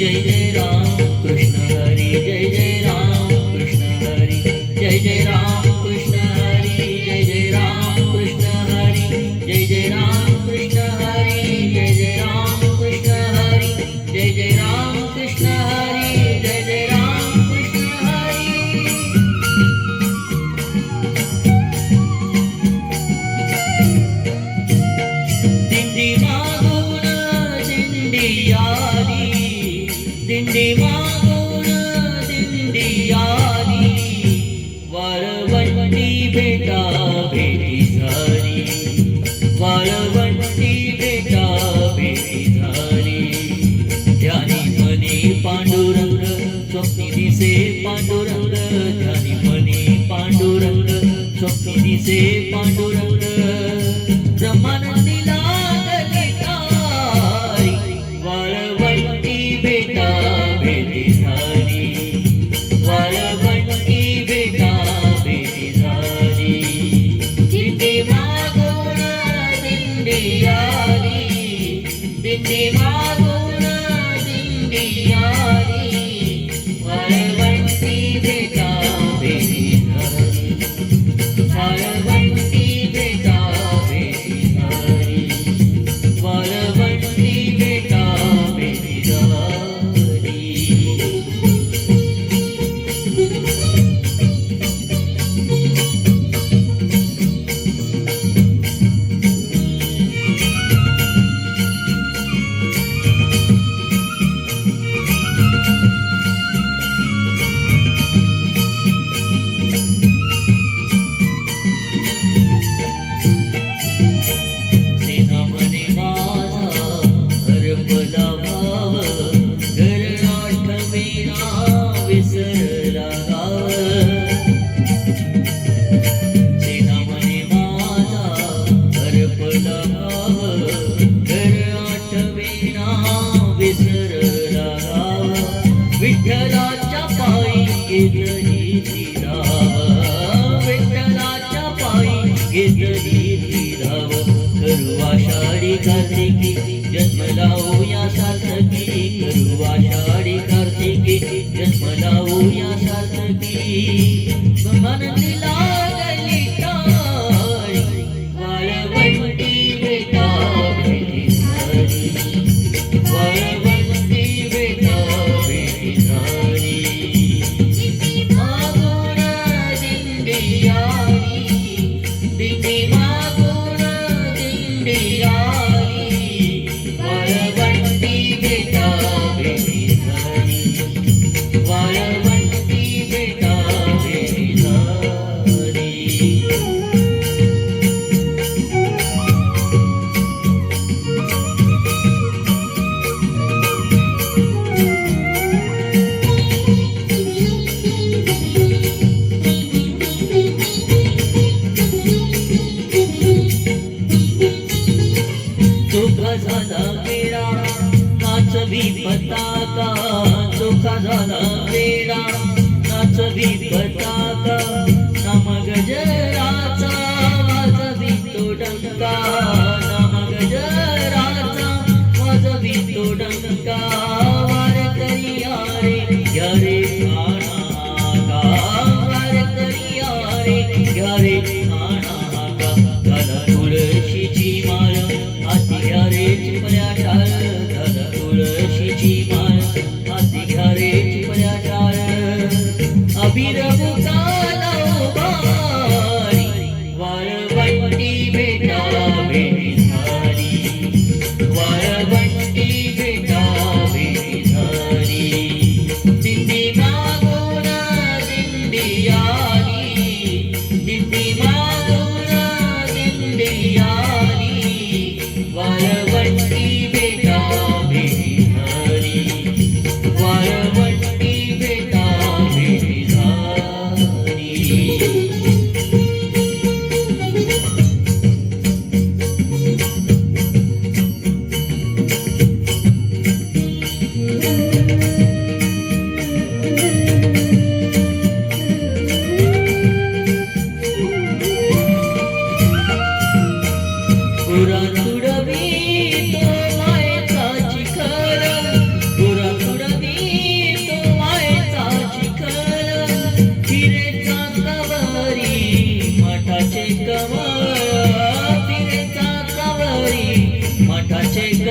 जय जय राम कृष्ण हरी जय जय राम कृष्ण हरी जय जय राम कृष्ण हरी जय जय राम कृष्ण हरी जय जय राम कृष्ण हरी जय जय राम कृष्ण हरी जय जय राम कृष्ण हरी जय जय राम कृष्ण हरी दिंडी मागून दिंडी आली दिंडी मागून दिंडी आली वाळवंटी बेटा भेटी झाली वाळवंटी बेटा भेटी झाली ध्यानी मनी पांडुरंग स्वप्नी दिसे पांडुरंग ध्यानी मनी पांडुरंग स्वप्नी दिसे पांडुरंग ब्रह्मानंदी लागली तारी वाळवंटी बेटा भेटी झाली वाळवंटी बेटा भेटी झाली दिंडी मागून दिंडी आली दिंडी मागून दिंडी आली वाळवंटी बेटा भेटी झाली वाळवंटी बेटा भेटी झाली वाळवंटी बेटा भेटी झाली सेनामणी माझा हरपला भाव घर आठवेना विसरला गाव सेनामणी माझा हरपला भाव घर आठवेना विसरला गाव विठ्ठलाच्या पायी घेतली ती धाव विठ्ठलाच्या पायी घेतली ती धाव करू आषाढी कार्तिकी जन्म लावूया सार्थकी करू आषाढी कार्तिकी जन्म लावूया सार्थकी ब्रह्मानंदी लागली तारी वाळवंटी बेटा भेटी झाली वाळवंटी बेटा भेटी झाली मागून दिंडी आली दिंडी मागून दिंडी आली वाळवंटी बेटा भेटी झाली वाळवंटी बेटा भेटी झाली चोखा झाला वेळा नाचवी पताका चोखा झाला वेळा नाचवी पताका नाम गजराचा वाजवी तो डंका नाम गजराचा वाजवी तो डंका वारकरी यारे आणाका वारकरी यारे आणाका झाला तुळशीची माळ हाती घ्या रे चिपळ्या टाळ झाला तुळशीची माळ हाती घ्या रे चिपळ्या टाळ अबीर मुकाला उभारी वाळवंटी बेटा भेटी दुःखाचे